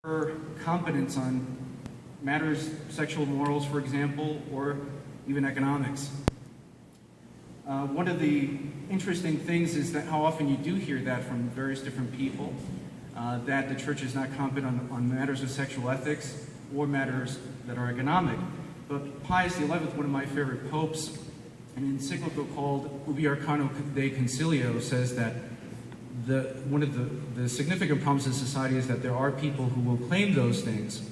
her competence on matters, sexual morals, for example, or even economics. One of the interesting things is that how often you do hear that from various different people, that the church is not competent on matters of sexual ethics or matters that are economic. But Pius XI, one of my favorite popes, in an encyclical called Ubi Arcano de Concilio, says that one of the significant problems in society is that there are people who will claim those things,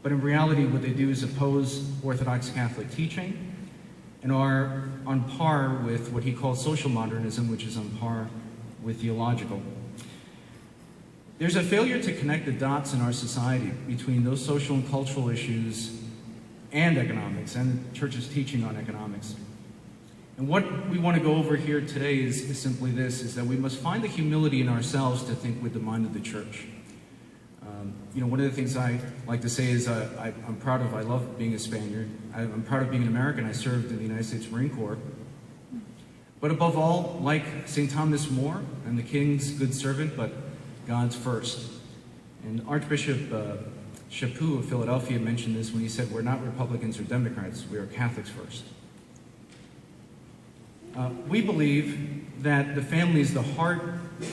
but in reality what they do is oppose Orthodox Catholic teaching and are on par with what he calls social modernism, which is on par with theological. There's a failure to connect the dots in our society between those social and cultural issues and economics, and the church's teaching on economics. And what we want to go over here today is simply this, is that we must find the humility in ourselves to think with the mind of the church. One of the things I like to say is I love being a Spaniard. I'm proud of being an American. I served in the United States Marine Corps. But above all, like St. Thomas More, I'm the King's good servant, but God's first. And Archbishop Chaput of Philadelphia mentioned this when he said, we're not Republicans or Democrats, we are Catholics first. We believe that the family is the heart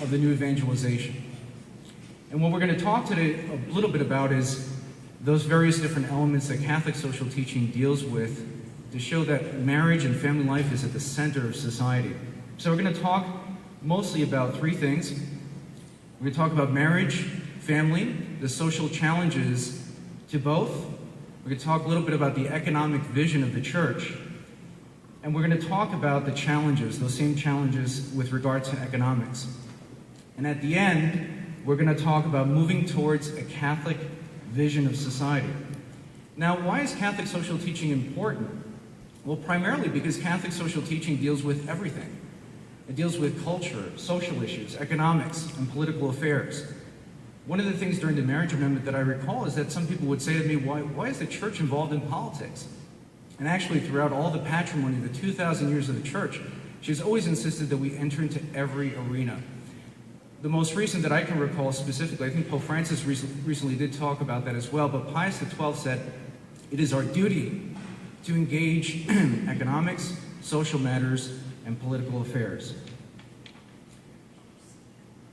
of the new evangelization. And what we're going to talk today a little bit about is those various different elements that Catholic social teaching deals with to show that marriage and family life is at the center of society. So we're going to talk mostly about three things. We're going to talk about marriage, family, the social challenges to both. We're going to talk a little bit about the economic vision of the church. And we're going to talk about the challenges, those same challenges with regard to economics. And at the end, we're going to talk about moving towards a Catholic vision of society. Now, why is Catholic social teaching important? Well, primarily because Catholic social teaching deals with everything. It deals with culture, social issues, economics, and political affairs. One of the things during the marriage amendment that I recall is that some people would say to me, why is the church involved in politics? And actually, throughout all the patrimony, the 2,000 years of the church, she's always insisted that we enter into every arena. The most recent that I can recall specifically, I think Pope Francis recently did talk about that as well, but Pius XII said, it is our duty to engage in economics, social matters, and political affairs.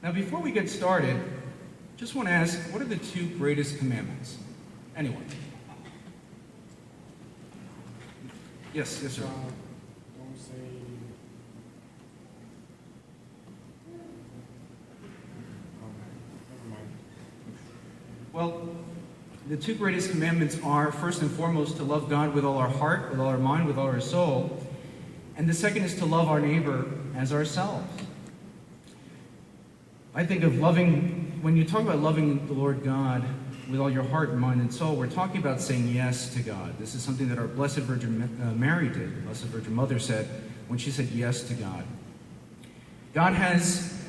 Now, before we get started, just want to ask, what are the two greatest commandments? Anyone? Yes, sir. Don't say. Never mind. Well, the two greatest commandments are, first and foremost, to love God with all our heart, with all our mind, with all our soul. And the second is to love our neighbor as ourselves. I think of loving, when you talk about loving the Lord God with all your heart, mind, and soul, we're talking about saying yes to God. This is something that our Blessed Virgin Mary did, the Blessed Virgin Mother said, when she said yes to God. God has,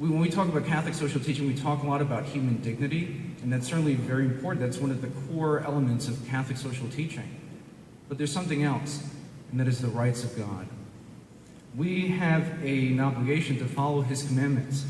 when we talk about Catholic social teaching, we talk a lot about human dignity, and that's certainly very important. That's one of the core elements of Catholic social teaching. But there's something else, and that is the rights of God. We have an obligation to follow his commandments.